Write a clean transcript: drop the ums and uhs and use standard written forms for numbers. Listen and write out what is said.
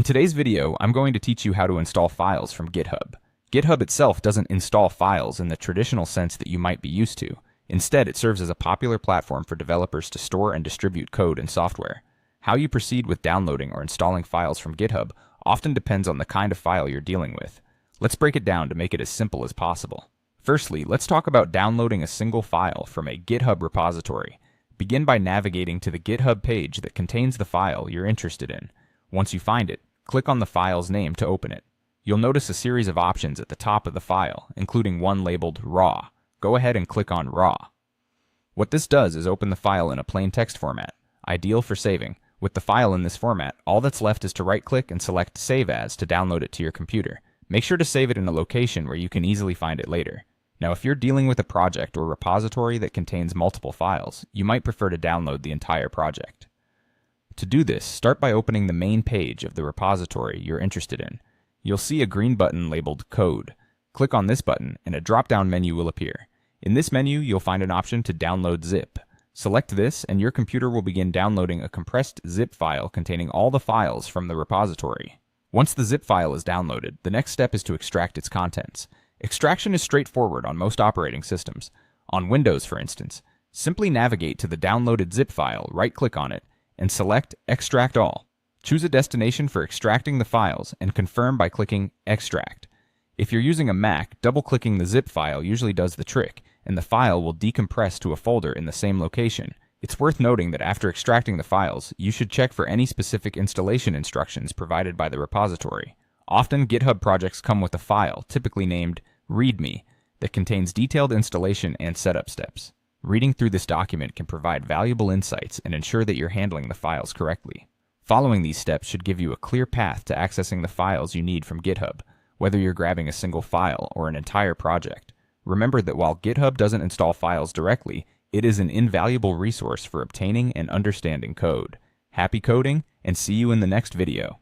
In today's video, I'm going to teach you how to install files from GitHub. GitHub itself doesn't install files in the traditional sense that you might be used to. Instead, it serves as a popular platform for developers to store and distribute code and software. How you proceed with downloading or installing files from GitHub often depends on the kind of file you're dealing with. Let's break it down to make it as simple as possible. Firstly, let's talk about downloading a single file from a GitHub repository. Begin by navigating to the GitHub page that contains the file you're interested in. Once you find it, click on the file's name to open it. You'll notice a series of options at the top of the file, including one labeled RAW. Go ahead and click on RAW. What this does is open the file in a plain text format, ideal for saving. With the file in this format, all that's left is to right-click and select Save As to download it to your computer. Make sure to save it in a location where you can easily find it later. Now, if you're dealing with a project or repository that contains multiple files, you might prefer to download the entire project. To do this, start by opening the main page of the repository you're interested in. You'll see a green button labeled Code. Click on this button and a drop-down menu will appear. In this menu, you'll find an option to download zip. Select this and your computer will begin downloading a compressed zip file containing all the files from the repository. Once the zip file is downloaded, the next step is to extract its contents. Extraction is straightforward on most operating systems. On Windows, for instance, simply navigate to the downloaded zip file, right-click on it, and select Extract All. Choose a destination for extracting the files and confirm by clicking Extract. If you're using a Mac, double-clicking the zip file usually does the trick, and the file will decompress to a folder in the same location. It's worth noting that after extracting the files, you should check for any specific installation instructions provided by the repository. Often, GitHub projects come with a file, typically named README, that contains detailed installation and setup steps. Reading through this document can provide valuable insights and ensure that you're handling the files correctly. Following these steps should give you a clear path to accessing the files you need from GitHub, whether you're grabbing a single file or an entire project. Remember that while GitHub doesn't install files directly, it is an invaluable resource for obtaining and understanding code. Happy coding, and see you in the next video.